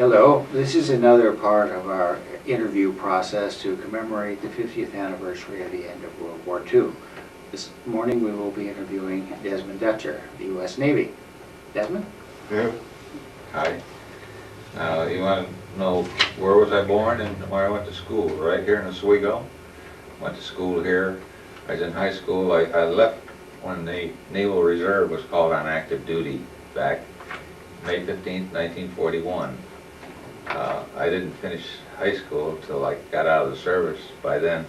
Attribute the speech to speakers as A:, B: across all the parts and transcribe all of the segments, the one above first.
A: Hello, this is another part of our interview process to commemorate the 50th anniversary of the end of World War II. This morning we will be interviewing Desmond Dutcher, the U.S. Navy. Desmond?
B: Yeah.
C: Hi. You want to know where was I born and where I went to school? Right here in Oswego. Went to school here. I was in high school. I left when the Naval Reserve was called on active duty back May 15th, 1941. I didn't finish high school until I got out of the service. By then,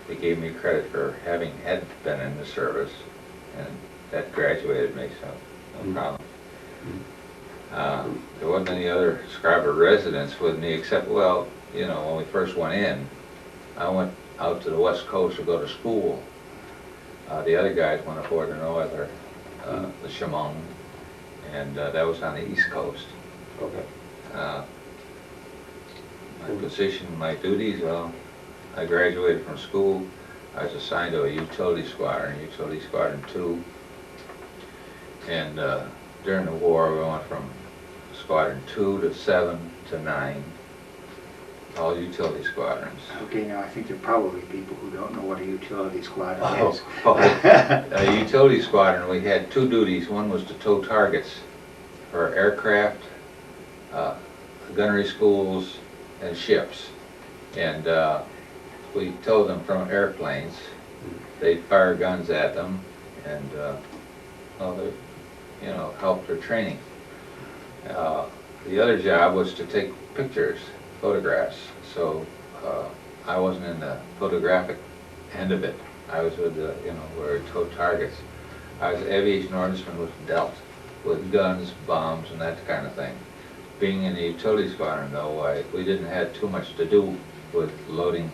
C: they gave me credit for having had been in the service, and that graduated me, so no problem. There wasn't any other scriber residence with me except, well, you know, when we first went in, I went out to the West Coast to go to school. The other guys went aboard the Norther, the Chemung, and that was on the East Coast.
B: Okay.
C: My position, my duties, well, I graduated from school. I was assigned to a utility squadron 2. And during the war, we went from squadron 2 to 7 to 9, all utility squadrons.
A: Okay, now I think there are probably people who don't know what a utility squadron is.
C: A utility squadron, we had 2 duties. One was to tow targets for aircraft, gunnery schools, and ships. And we towed them from airplanes. They'd fire guns at them, and well, they, you know, helped their training. The other job was to take pictures, photographs. So I wasn't in the photographic end of it. I was with the, you know, where we towed targets. I was an aviation ordnanceman, was dealt with guns, bombs, and that kind of thing. Being in the utility squadron, though, we didn't have too much to do with loading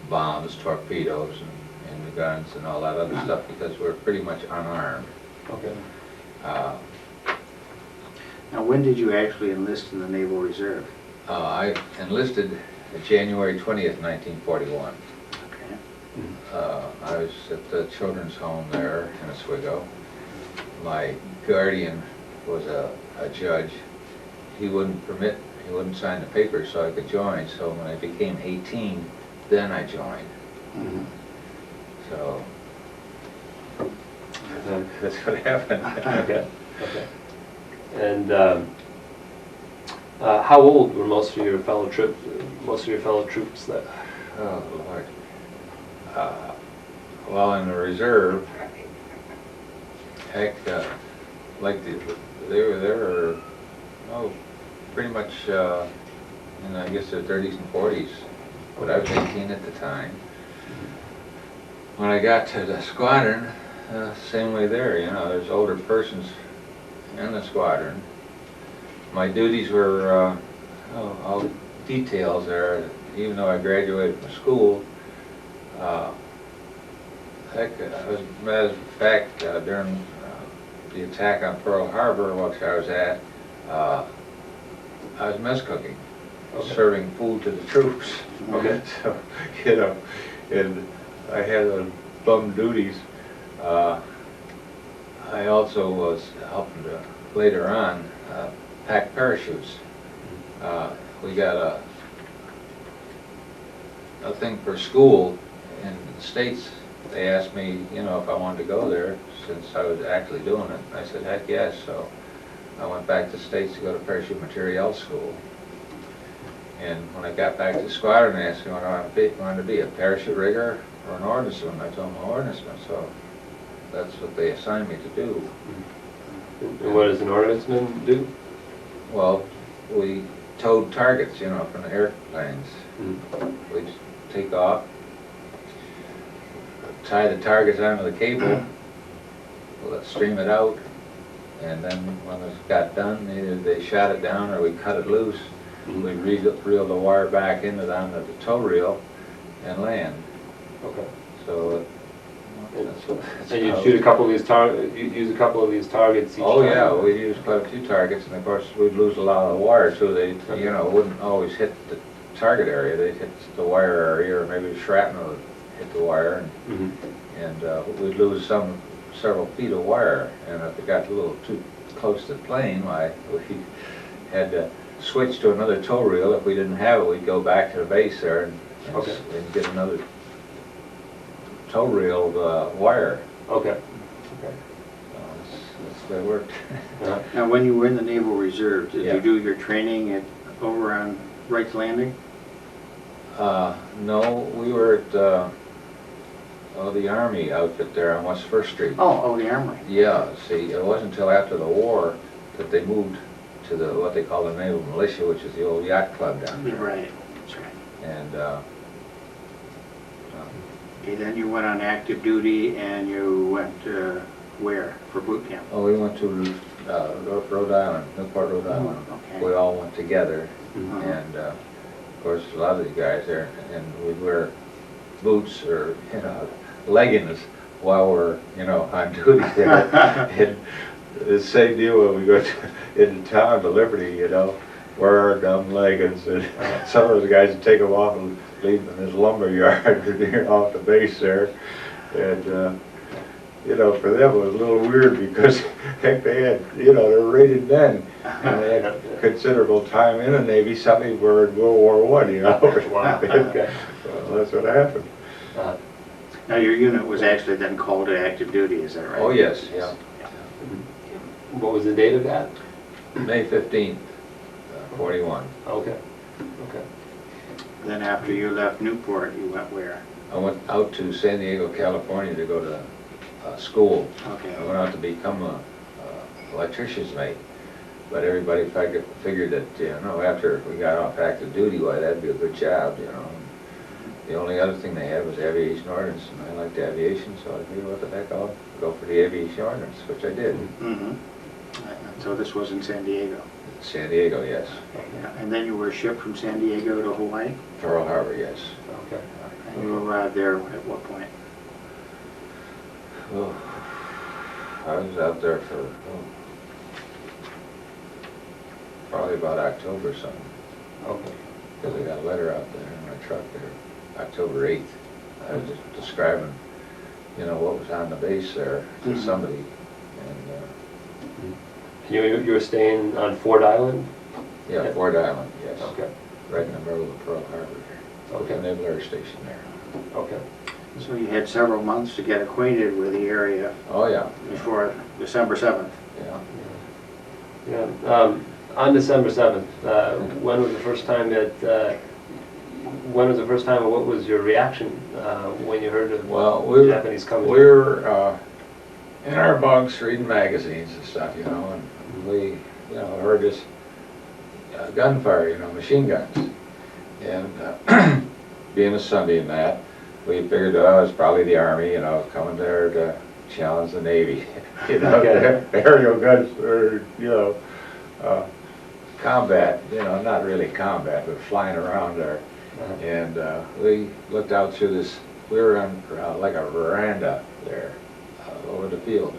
C: bombs, torpedoes, and the guns and all that other stuff because we're pretty much unarmed.
B: Okay.
A: Now, when did you actually enlist in the Naval Reserve?
C: I enlisted January 20th, 1941.
A: Okay.
C: I was at the children's home there in Oswego. My guardian was a judge. He wouldn't sign the papers so I could join, so when I became 18, then I joined.
A: Mm-hmm.
C: So that's what happened.
B: Okay. Okay. And how old were most of your fellow troops? That.
C: Oh Lord. Well, in the reserve, heck, like they were pretty much in, I guess, their 30s and 40s. But I was 18 at the time. When I got to the squadron, same way there. You know, there's older persons in the squadron. My duties were all details there. Even though I graduated from school, heck, as a matter of fact, during the attack on Pearl Harbor, which I was at, I was mess cooking, serving food to the troops.
B: Okay.
C: So, you know, and I had bum duties. I also was helping to, later on, pack parachutes. We got a thing for school in the States. They asked me, you know, if I wanted to go there since I was actually doing it. I said, heck yes. So I went back to the States to go to parachute materiel school. And when I got back to the squadron, they asked me what I wanted to be, a parachute rigger or an ordnanceman. I told them an ordnanceman, so that's what they assigned me to do.
B: And what does an ordnanceman do?
C: Well, we towed targets, you know, from the airplanes. We'd take off, tie the targets onto the cable, let's stream it out, and then when it got done, either they shot it down or we cut it loose. We'd reel the wire back onto the tow reel and land.
B: Okay.
C: So that's what.
B: And you shoot a couple of these use a couple of these targets each time?
C: Oh yeah, we'd use quite a few targets, and of course we'd lose a lot of the wire, so they, you know, wouldn't always hit the target area. They'd hit the wire area, or maybe shrapnel would hit the wire, and we'd lose several feet of wire. And if it got a little too close to the plane, why we had to switch to another tow reel. If we didn't have it, we'd go back to the base there and
B: Okay.
C: and get another tow reel wire.
B: Okay. Okay.
C: That's the way it worked.
A: Now, when you were in the Naval Reserve, did
C: Yeah.
A: you do your training over on Wright's Landing?
C: No, we were at the Army outfit there on West First Street.
A: Oh, the Armory.
C: Yeah, see, it wasn't until after the war that they moved to what they call the Naval Militia, which is the old yacht club down there.
A: Right, that's right.
C: And
A: Okay, then you went on active duty and you went where for boot camp?
C: we went to Rhode Island, Newport, Rhode Island.
A: Okay.
C: We all went together,
A: Mhm.
C: and of course, a lot of these guys there, and we'd wear boots or, leggings while we're, on duty there. And the same deal when we go into town to Liberty, wear our dumb leggings, and some of those guys would take them off and leave them in this lumber yard off the base there. And, for them it was a little weird because, heck, they had, they're rated men. And they had considerable time in the Navy, some even were in World War I,
B: Wow. Okay.
C: Well, that's what happened.
A: Now, your unit was actually then called to active duty, is that right?
C: Oh, yes, yeah.
B: What was the date of that?
C: May 15th, 41.
B: Okay. Okay.
A: Then after you left Newport, you went where?
C: I went out to San Diego, California to go to school.
A: Okay.
C: I went out to become a electrician's mate, but everybody figured that, after we got off active duty, why, that'd be a good job, The only other thing they had was aviation ordnance, and I liked aviation, so I figured, what the heck, I'll go for the aviation ordnance, which I did.
A: Mm-hmm. So this was in San Diego?
C: San Diego, yes.
A: Yeah. And then you were shipped from San Diego to Hawaii?
C: Pearl Harbor, yes.
B: Okay.
A: And you arrived there at what point?
C: Oh, I was out there for probably about October or something,
B: Okay.
C: because I got a letter out there in my truck there, October 8th. I was just describing, what was on the base there to
A: Mhm.
C: somebody, and,
B: You were staying on Ford Island?
C: yeah,
B: Yeah.
C: Ford Island, yes,
B: Okay.
C: right in the middle of Pearl Harbor there.
B: Okay.
C: The Naval Air Station there.
B: Okay.
A: So you had several months to get acquainted with the area
C: Oh, yeah.
A: before December 7th.
C: Yeah.
B: Yeah. On December 7th, when was the first time and what was your reaction when you heard of
C: Well,
B: the Japanese coming?
C: we were in our bunks reading magazines and stuff, and we, heard this gunfire, machine guns. And being a Sunday and that, we figured, it was probably the Army, coming there to challenge the Navy. Aerial guns or, combat, not really combat, but flying around there. And we looked out through this, we were on like a veranda there over the field.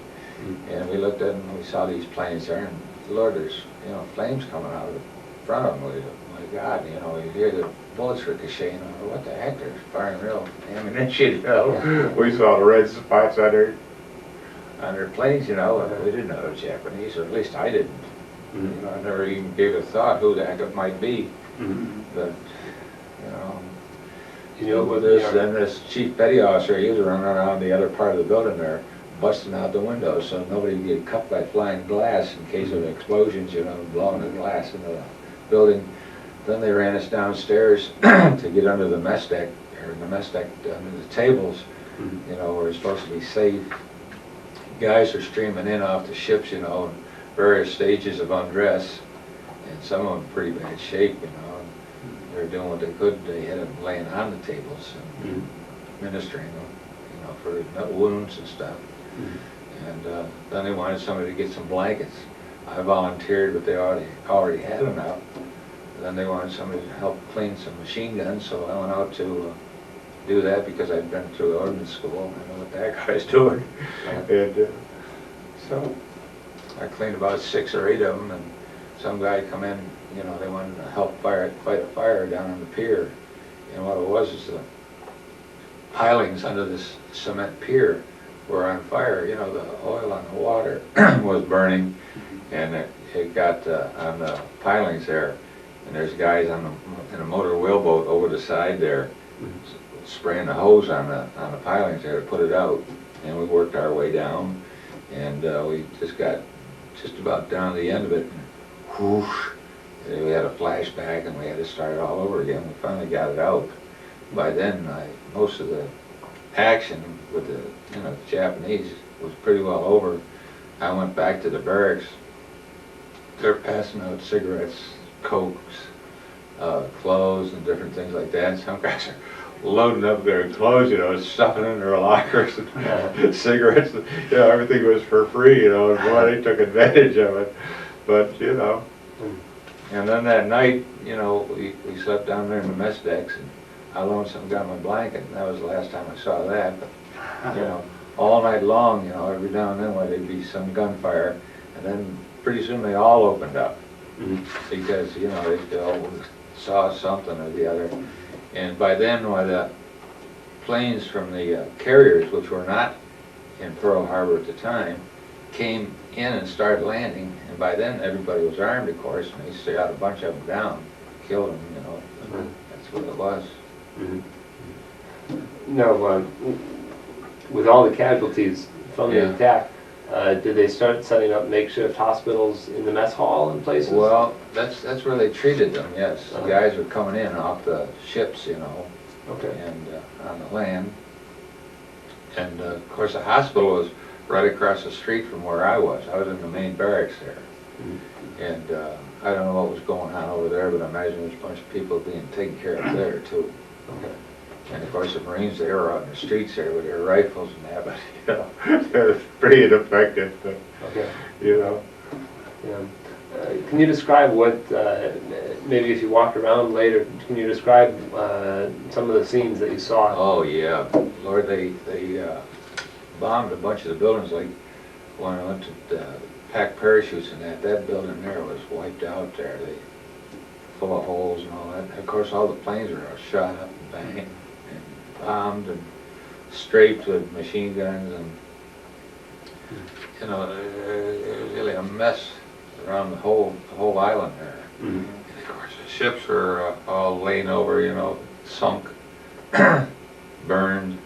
C: And we looked at and we saw these planes there, and Lord, there's, flames coming out of the front of them. My God, you hear the bullets ricocheting. What the heck, they're firing real ammunition, We saw the red spots on their planes, and we didn't know it was Japanese, or at least I didn't. I never even gave a thought who the heck it might be. But,
B: what
C: then this chief petty officer, he was running around the other part of the building there, busting out the windows so nobody would get cut by flying glass in case of explosions, blowing the glass into the building. Then they ran us downstairs to get under the mess deck, under the tables, where we're supposed to be safe. Guys are streaming in off the ships, in various stages of undress, and some of them in pretty bad shape, They're doing what they could. They had them laying on the tables and administering them, for wounds and stuff. And then they wanted somebody to get some blankets. I volunteered, but they already had them out. Then they wanted somebody to help clean some machine guns, so I went out to do that because I'd been through ordnance school. I know what that guy's doing. And so I cleaned about 6 or 8 of them, and some guy come in, they wanted to help fight a fire down on the pier. And what it was is the pilings under this cement pier were on fire. The oil on the water was burning, and it got on the pilings there. and there's guys in a motor wheelboat over the side there, spraying the hose on the pilings there to put it out. And we worked our way down, and we just got just about down to the end of it. Whoosh! And we had a flashback, and we had to start it all over again. We finally got it out. By then, most of the action with the Japanese was pretty well over. I went back to the barracks. They're passing out cigarettes, cokes, clothes, and different things like that. Some guys are loading up their clothes, stuffing in their lockers and cigarettes. Everything was for free, and boy, they took advantage of it. But, and then that night, we slept down there in the mess decks, and I loaned some guy my blanket, and that was the last time I saw that. But, all night long, every now and then there'd be some gunfire, and then pretty soon they all opened up. Because, they all saw something or the other. And by then, the planes from the carriers, which were not in Pearl Harbor at the time, came in and started landing. And by then, everybody was armed, of course, and they shot a bunch of them down, killed them, That's what it was.
B: Now, with all the casualties from the
C: Yeah.
B: attack, did they start setting up makeshift hospitals in the mess hall and places?
C: Well, that's where they treated them, yes. The
B: Uh-huh.
C: guys were coming in off the ships,
B: Okay.
C: and on the land. And of course, the hospital was right across the street from where I was. I was in the main barracks there. And I don't know what was going on over there, but I imagine there's a bunch of people being taken care of there too.
B: Okay.
C: And of course, the Marines, they were out in the streets there with their rifles and that, but they're pretty ineffective, but
B: Okay.
C: you.
B: Yeah. Can you describe what, maybe if you walked around later, can you describe some of the scenes that you saw?
C: Oh yeah, Lord, they bombed a bunch of the buildings. Like when I went to pack parachutes and that building there was wiped out there. They full of holes and all that. Of course, all the planes were shot up and banged and bombed and strafed with machine guns, and it was really a mess around the whole island there.
B: Mhm.
C: And of course, the ships were all laying over, sunk, burned,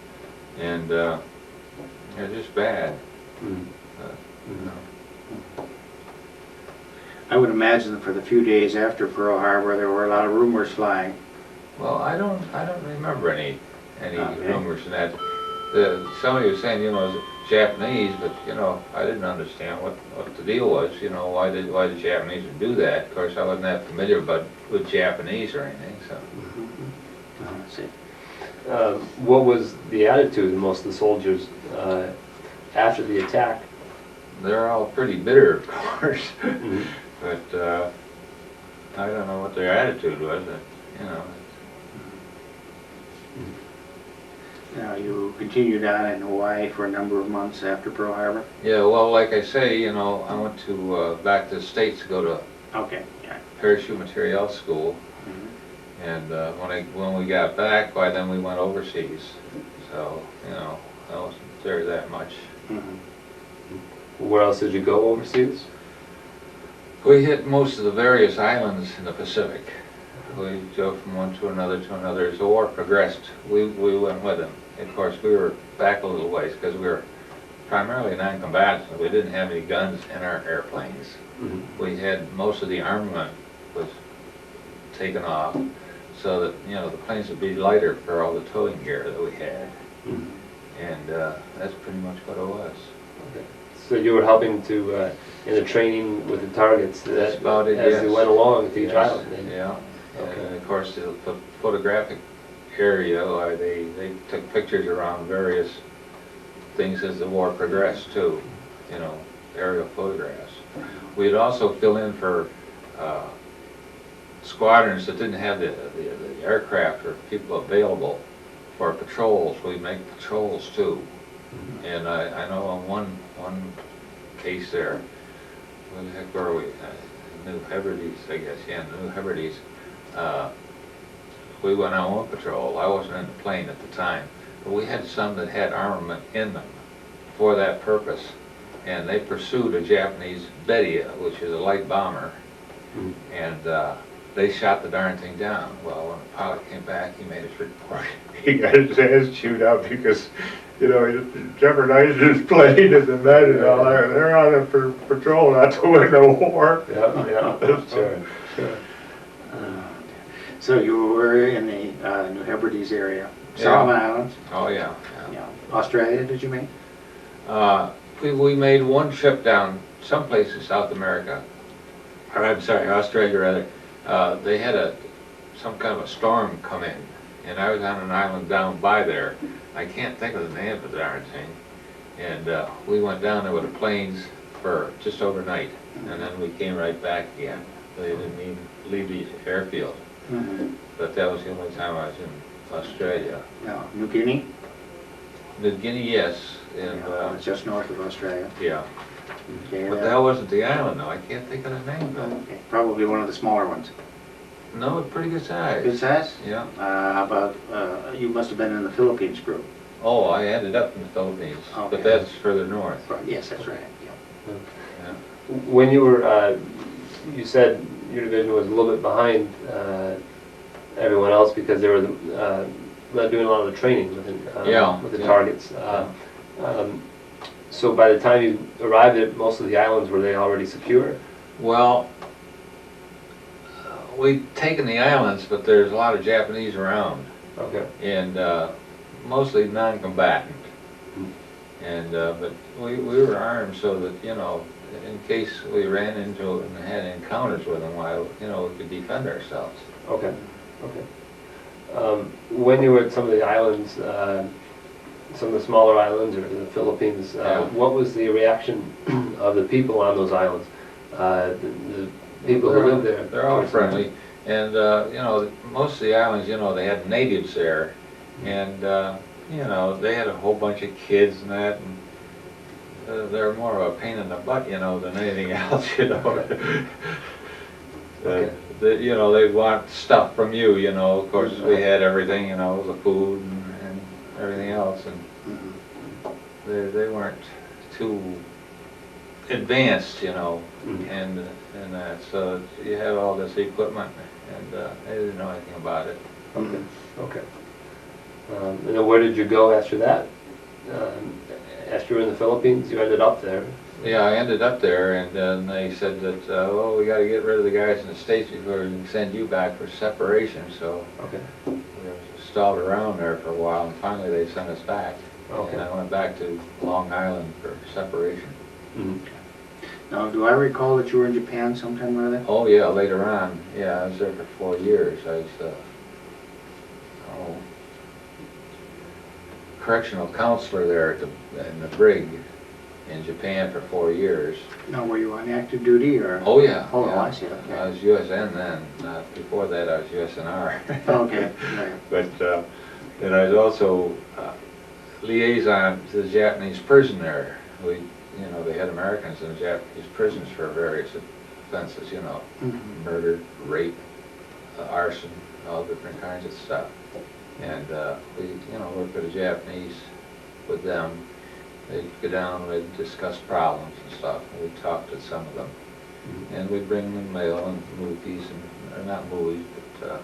C: and they're just bad.
B: Mhm.
A: I would imagine that for the few days after Pearl Harbor, there were a lot of rumors flying.
C: Well, I don't remember any
A: Okay.
C: rumors in that. Somebody was saying, it was Japanese, but I didn't understand what the deal was. Why the Japanese would do that. Of course, I wasn't that familiar with Japanese or anything. So
A: Let's see.
B: What was the attitude of most of the soldiers after the attack?
C: they're all pretty bitter, of course. But I don't know what their attitude was.
A: Now, you continued on in Hawaii for a number of months after Pearl Harbor?
C: Yeah, well, like I say, I went to back to the States to go to
A: Okay, yeah.
C: parachute material school.
A: Mhm.
C: And when we got back, by then we went overseas. So, I wasn't there that much.
A: Mhm.
B: Where else did you go overseas?
C: We hit most of the various islands in the Pacific. We go from one to another to another. As the war progressed, we went with them. Of course, we were back a little ways because we were primarily non-combatants. We didn't have any guns in our airplanes. We had most of the armament was taken off, so that the planes would be lighter for all the towing gear that we had. And that's pretty much what it was.
B: Okay. So you were helping to in the training with the targets
C: That's about it,
B: as
C: yes.
B: they went along to each
C: Yes,
B: island. And-
C: yeah.
B: Okay.
C: And of course, the photographic area, they took pictures around various things as the war progressed too, aerial photographs. We'd also fill in for squadrons that didn't have the aircraft or people available for patrols. We'd make patrols too. And I know on one case there, where the heck were we? New Hebrides, I guess, yeah, New Hebrides. We went on one patrol. I wasn't in the plane at the time, but we had some that had armament in them for that purpose. And they pursued a Japanese Bedia, which is a light bomber. And they shot the darn thing down. Well, when the pilot came back, he made his report.
D: He got his ass chewed up because, you know, he jeopardized his plane and the men and all that. They're on it for patrol, not to win the war.
B: Yeah, sure, sure.
A: So you were in the New Hebrides area,
C: Yeah.
A: Solomon Islands,
C: Oh, yeah.
A: yeah. Australia, did you make?
C: We made one trip down someplace in South America, or I'm sorry, Australia rather. They had some kind of a storm come in, and I was on an island down by there. I can't think of the name of the darn thing. And we went down there with the planes for just overnight, and then we came right back again. They didn't even leave the airfield.
A: Mm-hmm.
C: But that was the only time I was in Australia.
A: No, New Guinea?
C: New Guinea, yes, and
A: It's just north of Australia.
C: yeah.
A: Okay,
C: But that wasn't the island, though. I can't think of the name of it.
A: okay, probably one of the smaller ones.
C: No, it's pretty good size.
A: Good size?
C: Yeah.
A: You must have been in the Philippines group.
C: Oh, I ended up in the Philippines,
A: Okay.
C: but that's further north.
A: Right, yes, that's right, yeah.
C: Yeah.
B: When you were, you said your division was a little bit behind everyone else because they were not doing a lot of the training with the
C: Yeah.
B: targets. So by the time you arrived at most of the islands, were they already secure?
C: Well, we've taken the islands, but there's a lot of Japanese around,
B: Okay.
C: and mostly non-combatant. And but we were armed so that, you know, in case we ran into and had encounters with them, we could defend ourselves.
B: Okay. Okay. When you were at some of the islands, some of the smaller islands or the Philippines,
C: Yeah.
B: what was the reaction of the people on those islands? The people who lived there?
C: They're all friendly, and most of the islands, they had natives there, and they had a whole bunch of kids and that, and they're more of a pain in the butt, than anything else,
B: Okay.
C: They'd want stuff from you, of course we had everything, the food and everything else, and
A: Mhm.
C: they weren't too advanced,
B: Mhm.
C: and that, so you had all this equipment, and they didn't know anything about it.
B: Okay. Okay. And then where did you go after that? After you were in the Philippines, you ended up there.
C: Yeah, I ended up there, and then they said that, well, we gotta get rid of the guys in the States before we can send you back for separation, so
B: Okay.
C: we were stalled around there for a while, and finally they sent us back.
B: Okay.
C: And I went back to Long Island for separation.
B: Mhm.
A: Now, do I recall that you were in Japan sometime or other?
C: Oh, yeah, later on, yeah, I was there for 4 years. I was, correctional counselor there in the brig in Japan for 4 years.
A: No, were you on active duty or?
C: Oh, yeah.
A: Oh,
C: yeah.
A: I see, okay.
C: I was USN then. Before that, I was USNR.
A: Okay, right.
C: But, and I was also liaison to the Japanese prison there. They had Americans in the Japanese prisons for various offenses,
A: Mhm.
C: murder, rape, arson, all different kinds of stuff. And we, worked with the Japanese with them. They'd go down, we'd discuss problems and stuff, and we'd talk to some of them. And we'd bring them mail and movies, or not movies, but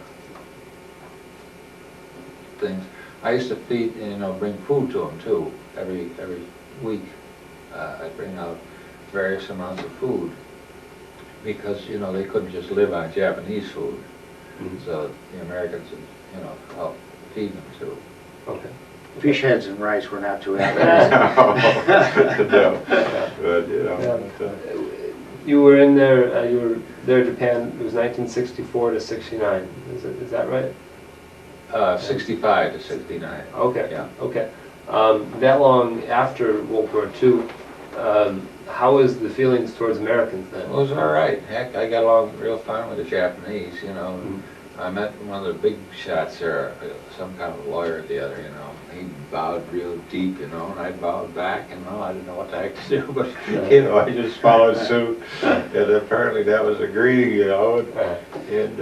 C: things. I used to feed, bring food to them too, every week. I'd bring out various amounts of food, because, they couldn't just live on Japanese food.
B: Mhm.
C: So the Americans would, help feed them too.
B: Okay.
A: Fish heads and rice were not too
D: No,
A: evident.
D: but,
B: You were in there. You were there in Japan. It was 1964 to 69. Is that right?
C: 65 to 69.
B: Okay.
C: Yeah.
B: Okay. That long after World War II, how was the feelings towards Americans then?
C: It was all right. Heck, I got along real fine with the Japanese, I met one of the big shots there, some kind of lawyer or the other, He bowed real deep, and I bowed back, and I didn't know what the heck to do, but, I just followed suit. And apparently that was a greeting, and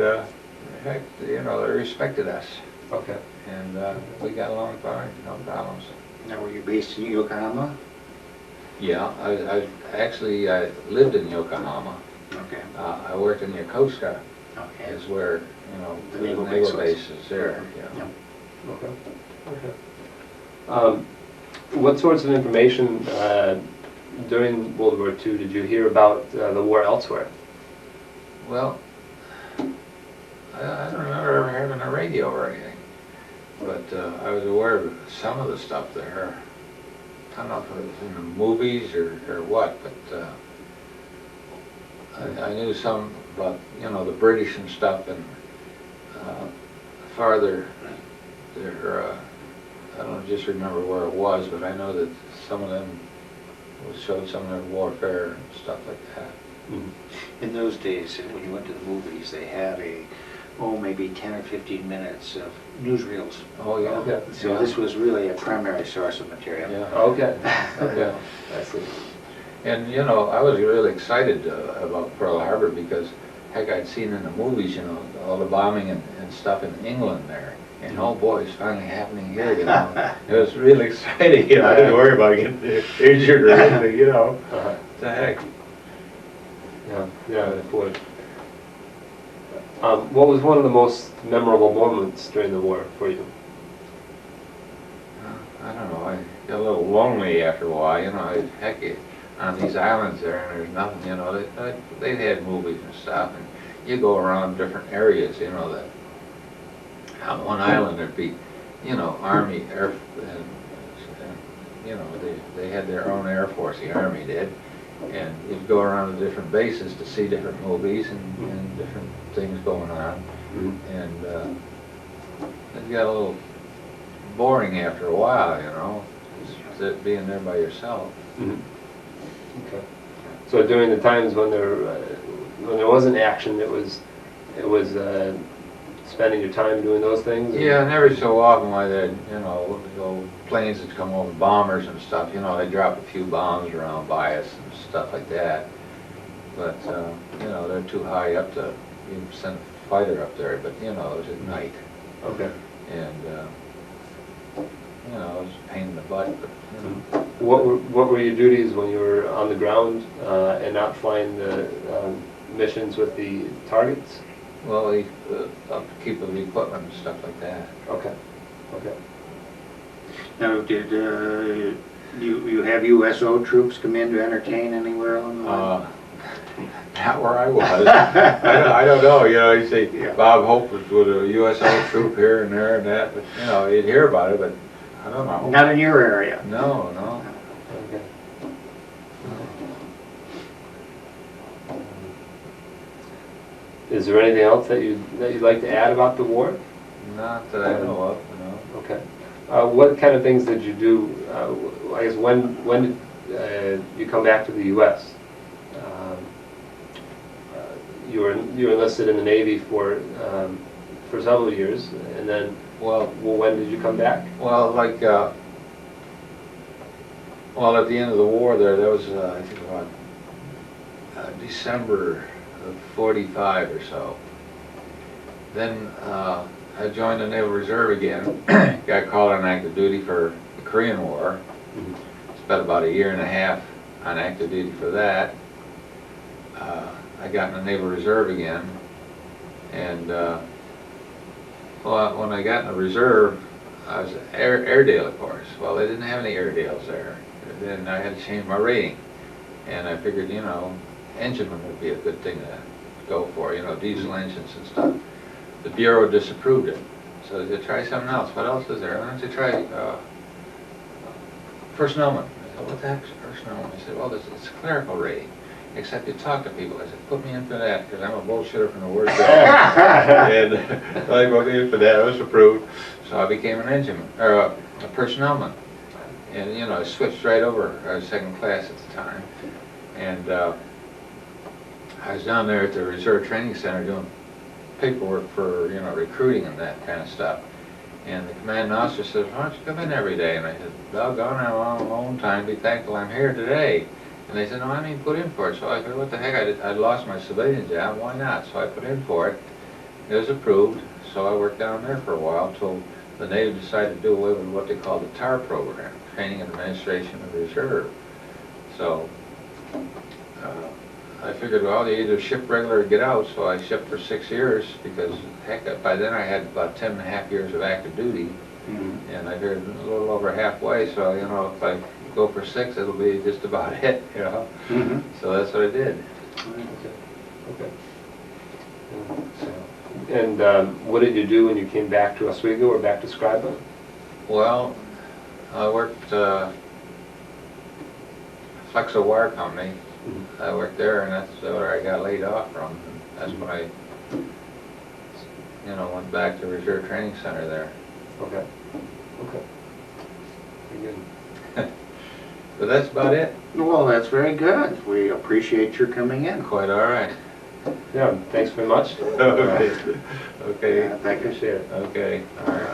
C: heck, they respected us.
B: Okay.
C: And we got along fine, no problems.
A: Now, were you based in Yokohama?
C: Yeah, I lived in Yokohama.
A: Okay.
C: I worked in Yokosuka.
A: Okay.
C: is where, you know,
A: The
C: the
A: naval
C: naval
A: base
C: base is there, yeah.
A: Yep.
B: Okay. Okay. What sorts of information during World War II did you hear about the war elsewhere?
C: Well, I don't remember ever having a radio or anything, but I was aware of some of the stuff there. I don't know if it was in the movies or what, but I knew some about, you know, the British and stuff, and farther there, I don't just remember where it was, but I know that some of them showed some of their warfare and stuff like that.
A: In those days, when you went to the movies, they had maybe 10 or 15 minutes of newsreels.
C: Oh, yeah.
B: Okay.
A: So this was really a primary source of material.
C: Yeah.
B: Okay. Okay. I see.
C: And, you know, I was really excited about Pearl Harbor because, heck, I'd seen in the movies, you know, all the bombing and stuff in England there. And oh boy, it's finally happening here, you know. It was really exciting, you know.
D: I didn't worry about getting injured or anything, you know.
B: Uh-huh.
C: What the heck?
B: Yeah, it would. What was one of the most memorable moments during the war for you?
C: I don't know, I got a little lonely after a while, you know. Heck, on these islands there, and there's nothing, you know. They had movies and stuff, and you go around different areas, you know, that on one island there'd be, you know, Army, Air, and you know, they had their own Air Force, the Army did, and you'd go around to different bases to see different movies and different things going on, and it got a little boring after a while, you know, just being there by yourself.
B: Okay. So during the times when there wasn't action, it was spending your time doing those things?
C: Yeah, and every so often, like that, you know, planes that come over, bombers and stuff, you know, they drop a few bombs around by us and stuff like that. But, you know, they're too high up to even send a fighter up there, but, you know, it was at night.
B: Okay.
C: And, you know, it was a pain in the butt, but, you know.
B: What were your duties when you were on the ground and not flying the missions with the targets?
C: Well, upkeep of the equipment and stuff like that.
B: Okay. Okay.
A: Now, did you have USO troops come in to entertain anywhere along the line?
C: Not where I was. I don't know, you know, you say
A: Yeah.
C: Bob Hope was with a USO troop here and there and that, but, you know, you'd hear about it, but I don't know.
A: Not in your area?
C: No.
B: Okay. Is there anything else that you'd like to add about the war?
C: Not that I know of, no.
B: Okay. What kind of things did you do? I guess when did you come back to the U.S.? You were enlisted in the Navy for several years, and then when did you come back?
C: Well, like, at the end of the war there, that was, I think about December of '45 or so. Then I joined the Naval Reserve again, got called on active duty for the Korean War. Spent about a year and a half on active duty for that. I got in the Naval Reserve again, and when I got in the Reserve, I was Airedale, of course. Well, they didn't have any Airedales there. Then I had to change my rating, and I figured, you know, engineman would be a good thing to go for, you know, diesel engines and stuff. The Bureau disapproved it, so they said, try something else. What else is there? Why don't you try personnelman? I said, what the heck's personnelman? I said, well, it's a clerical rating. Except you talk to people. I said, put me in for that, because I'm a bullshitter from the word go. And I put me in for that. I was approved. So I became an engineman, or a personnelman. And, you know, I switched right over. I was second class at the time. And I was down there at the Reserve Training Center doing paperwork for, you know, recruiting and that kind of stuff. And the commanding officer said, why don't you come in every day? And I said, doggone, I'm on my own time. Be thankful I'm here today. And they said, no, I didn't put in for it. So I said, what the heck, I'd lost my civilian job, why not? So I put in for it. It was approved, so I worked down there for a while until the Navy decided to do away with what they called the TAR program, Training and Administration of the Reserve. So I figured, well, you either ship regular or get out, so I shipped for 6 years because, heck, by then I had about 10.5 years of active duty. And I figured a little over halfway, so, you know, if I go for 6, it'll be just about it, you know? So that's what I did.
B: Okay. And what did you do when you came back to Oswego or back to Scriba?
C: Well, I worked Flexo Wire Company. I worked there, and that's where I got laid off from. That's when I, you know, went back to Reserve Training Center there.
B: Okay. Very good.
C: But that's about it.
A: Well, that's very good. We appreciate your coming in.
C: Quite all right.
B: Yeah, thanks very much.
C: Okay. Okay.
A: Thank you.
B: Appreciate it.
C: Okay. All right.